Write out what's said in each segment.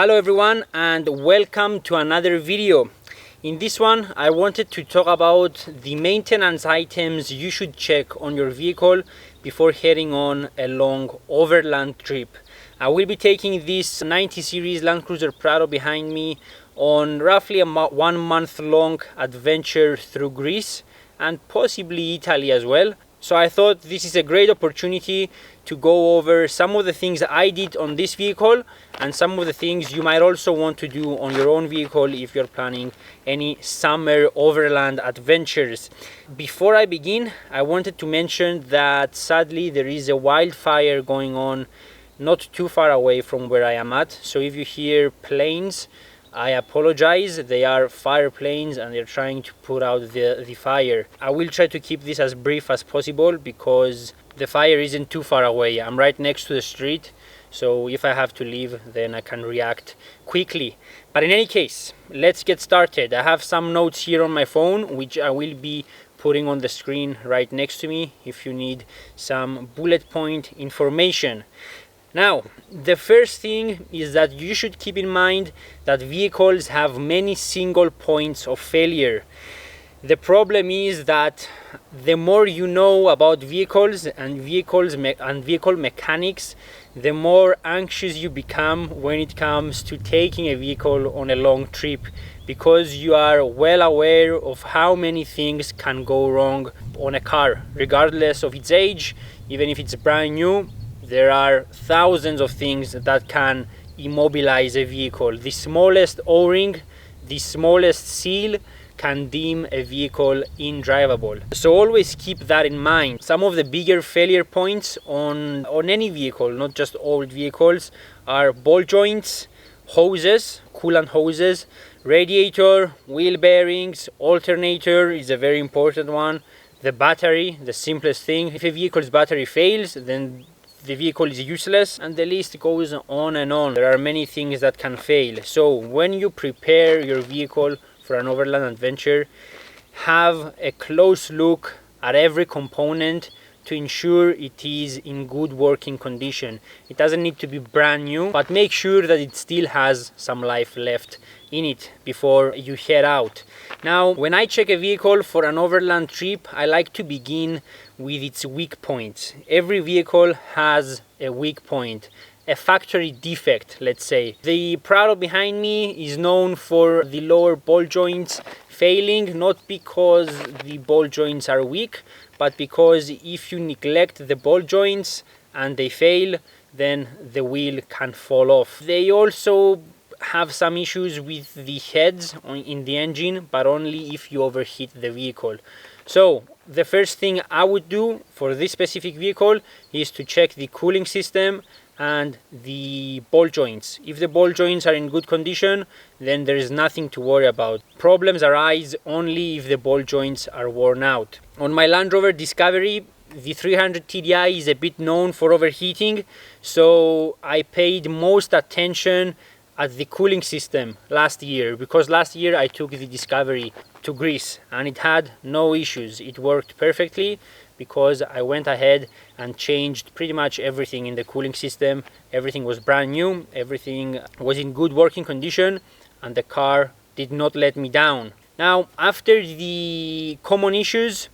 Hello everyone and welcome to another video. In this one I wanted to talk about the maintenance items you should check on your vehicle before heading on a long overland trip. I will be taking this 90 series Land Cruiser Prado behind me on roughly a 1 month long adventure through Greece and possibly Italy as well. So I thought this is a great opportunity to go over some of the things I did on this vehicle and some of the things you might also want to do on your own vehicle if you're planning any summer overland adventures. Before I begin, I wanted to mention that sadly there is a wildfire going on not too far away from where I am at. So if you hear planes, I apologize. They are fire planes and they're trying to put out the fire. I will try to keep this as brief as possible because the fire isn't too far away. I'm right next to the street, so if I have to leave then I can react quickly. But in any case, let's get started. I have some notes here on my phone which I will be putting on the screen right next to me if you need some bullet point information. Now, the first thing is that you should keep in mind that vehicles have many single points of failure. The problem is that the more you know about vehicles and vehicle mechanics, the more anxious you become when it comes to taking a vehicle on a long trip, because you are well aware of how many things can go wrong on a car, regardless of its age. Even if it's brand new, there are thousands of things that can immobilize a vehicle. The smallest O-ring, the smallest seal can deem a vehicle indrivable. So always keep that in mind. Some of the bigger failure points on any vehicle, not just old vehicles, are ball joints, hoses, coolant hoses, radiator, wheel bearings, alternator is a very important one, the battery, the simplest thing. If a vehicle's battery fails, then the vehicle is useless, and the list goes on and on. There are many things that can fail. So when you prepare your vehicle for an overland adventure, have a close look at every component to ensure it is in good working condition. It doesn't need to be brand new, but make sure that it still has some life left in it before you head out. Now, when I check a vehicle for an overland trip, I like to begin with its weak points. Every vehicle has a weak point, a factory defect, let's say. The Prado behind me is known for the lower ball joints failing, not because the ball joints are weak, but because if you neglect the ball joints and they fail, then the wheel can fall off. They also have some issues with the heads in the engine, but only if you overheat the vehicle. So the first thing I would do for this specific vehicle is to check the cooling system and the ball joints. If the ball joints are in good condition, then there is nothing to worry about. Problems arise only if the ball joints are worn out. On my Land Rover Discovery, the 300 TDI is a bit known for overheating, so I paid most attention at the cooling system last year, because last year I took the Discovery to Greece and it had no issues. It worked perfectly because I went ahead and changed pretty much everything in the cooling system. Everything was brand new, everything was in good working condition, and the car did not let me down. Now, after the common issues,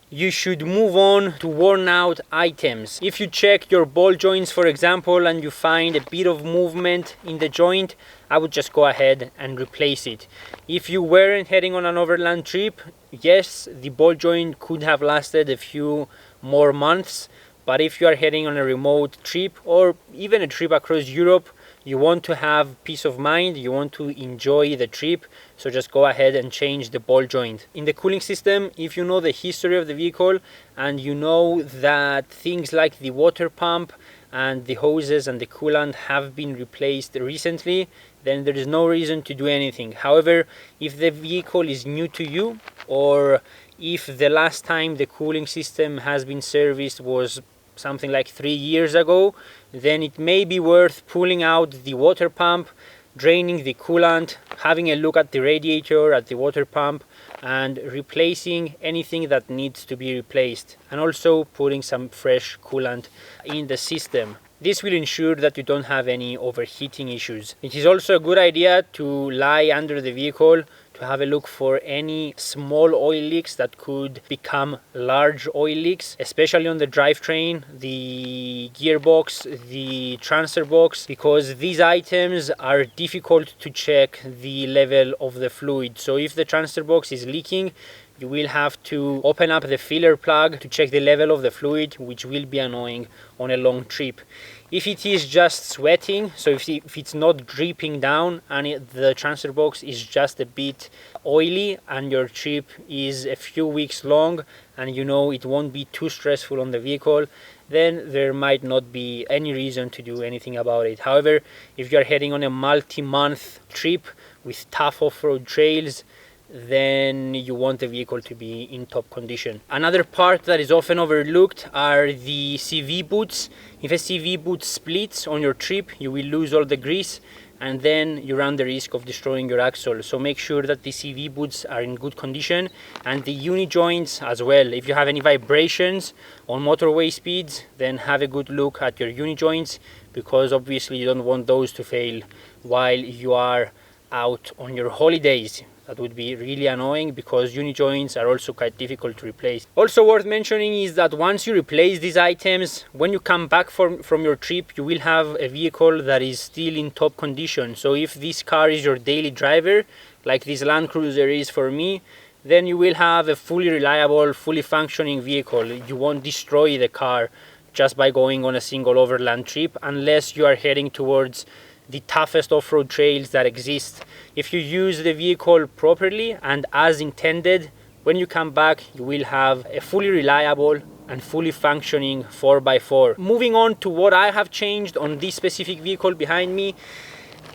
you should move on to worn out items. If you check your ball joints, for example, and you find a bit of movement in the joint, I would just go ahead and replace it. If you weren't heading on an overland trip, yes, the ball joint could have lasted a few more months, but if you are heading on a remote trip or even a trip across Europe, you want to have peace of mind, you want to enjoy the trip, so just go ahead and change the ball joint. In the cooling system, if you know the history of the vehicle and you know that things like the water pump and the hoses and the coolant have been replaced recently, then there is no reason to do anything. However, if the vehicle is new to you, or if the last time the cooling system has been serviced was something like 3 years ago, then it may be worth pulling out the water pump, draining the coolant, having a look at the radiator, at the water pump, and replacing anything that needs to be replaced, and also putting some fresh coolant in the system. This will ensure that you don't have any overheating issues. It is also a good idea to lie under the vehicle to have a look for any small oil leaks that could become large oil leaks, especially on the drivetrain, the gearbox, the transfer box, because these items are difficult to check the level of the fluid. So if the transfer box is leaking, you will have to open up the filler plug to check the level of the fluid, which will be annoying on a long trip. If it is just sweating, so if it's not dripping down and the transfer box is just a bit oily and your trip is a few weeks long and you know it won't be too stressful on the vehicle, then there might not be any reason to do anything about it. However, if you're heading on a multi-month trip with tough off-road trails, then you want the vehicle to be in top condition. Another part that is often overlooked are the CV boots. If a CV boot splits on your trip, you will lose all the grease and then you run the risk of destroying your axle. So make sure that the CV boots are in good condition and the uni joints as well. If you have any vibrations on motorway speeds, then have a good look at your uni joints, because obviously you don't want those to fail while you are out on your holidays. That would be really annoying because uni joints are also quite difficult to replace. Also worth mentioning is that once you replace these items, when you come back from your trip, you will have a vehicle that is still in top condition. So if this car is your daily driver, like this Land Cruiser is for me, then you will have a fully reliable, fully functioning vehicle. You won't destroy the car just by going on a single overland trip, unless you are heading towards the toughest off-road trails that exist. If you use the vehicle properly and as intended, when you come back you will have a fully reliable and fully functioning 4x4. Moving on to what I have changed on this specific vehicle behind me.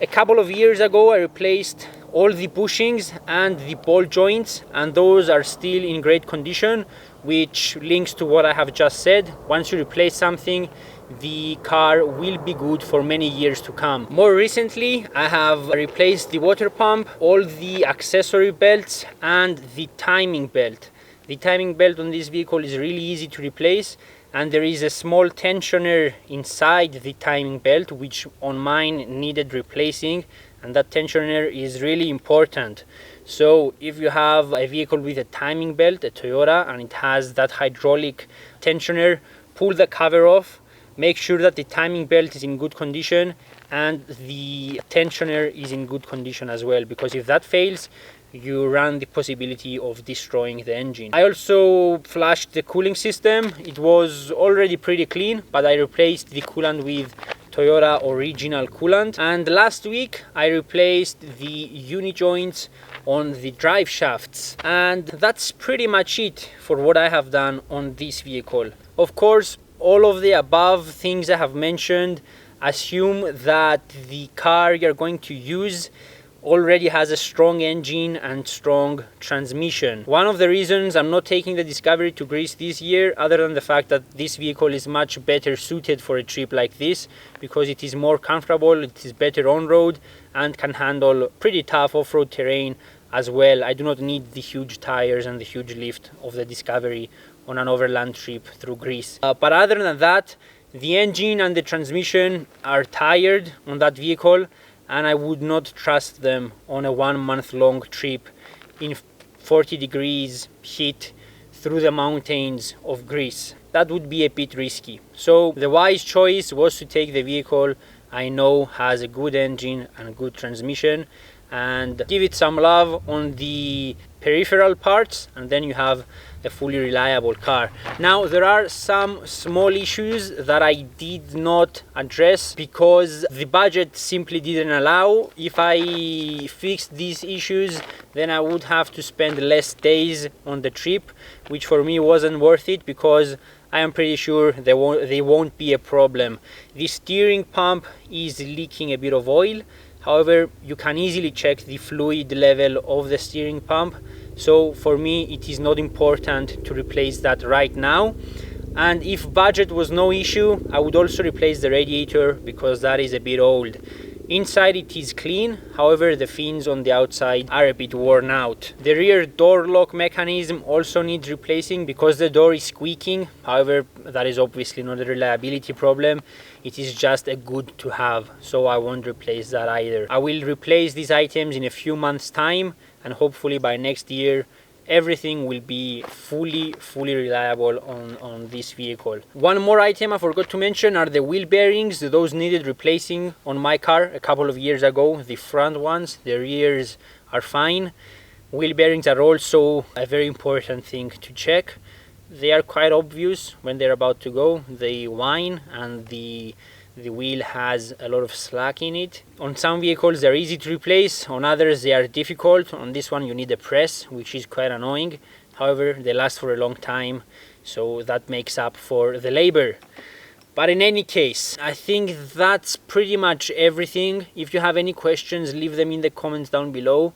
A couple of years ago I replaced all the bushings and the ball joints, and those are still in great condition, which links to what I have just said. Once you replace something, the car will be good for many years to come. More recently, I have replaced the water pump, all the accessory belts and the timing belt. The timing belt on this vehicle is really easy to replace, and there is a small tensioner inside the timing belt which on mine needed replacing, and that tensioner is really important. So if you have a vehicle with a timing belt, a Toyota, and it has that hydraulic tensioner, pull the cover off, make sure that the timing belt is in good condition and the tensioner is in good condition as well, because if that fails, you run the possibility of destroying the engine. I also flushed the cooling system. It was already pretty clean, but I replaced the coolant with Toyota original coolant. And last week I replaced the uni joints on the drive shafts, and that's pretty much it for what I have done on this vehicle. Of course, all of the above things I have mentioned assume that the car you're going to use already has a strong engine and strong transmission. One of the reasons I'm not taking the Discovery to Greece this year, other than the fact that this vehicle is much better suited for a trip like this, because it is more comfortable, it is better on road and can handle pretty tough off-road terrain as well. I do not need the huge tires and the huge lift of the Discovery on an overland trip through Greece. But other than that, the engine and the transmission are tired on that vehicle, and I would not trust them on a 1 month long trip in 40 degrees heat through the mountains of Greece. That would be a bit risky. So the wise choice was to take the vehicle I know has a good engine and good transmission, and give it some love on the peripheral parts, and then you have a fully reliable car. Now there are some small issues that I did not address because the budget simply didn't allow. If I fixed these issues, then I would have to spend less days on the trip, which for me wasn't worth it, because I am pretty sure they won't be a problem. The steering pump is leaking a bit of oil. However, you can easily check the fluid level of the steering pump. So for me, it is not important to replace that right now. And if budget was no issue, I would also replace the radiator, because that is a bit old. Inside it is clean, however the fins on the outside are a bit worn out. The rear door lock mechanism also needs replacing because the door is squeaking. However, that is obviously not a reliability problem. It is just a good to have, so I won't replace that either. I will replace these items in a few months time, and hopefully by next year everything will be fully reliable on this vehicle. One more item I forgot to mention are the wheel bearings. Those needed replacing on my car a couple of years ago. The front ones, the rears are fine. Wheel bearings are also a very important thing to check. They are quite obvious when they're about to go. They whine and the wheel has a lot of slack in it. On some vehicles they're easy to replace, on others they are difficult. On this one you need a press, which is quite annoying. However, they last for a long time, so that makes up for the labor. But in any case, I think that's pretty much everything. If you have any questions, leave them in the comments down below.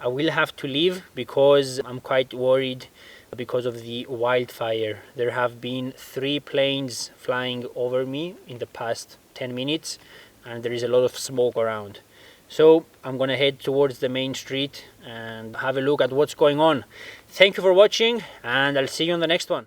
I will have to leave because I'm quite worried because of the wildfire. There have been 3 planes flying over me in the past 10 minutes and there is a lot of smoke around. So I'm gonna head towards the main street and have a look at what's going on. Thank you for watching and I'll see you on the next one.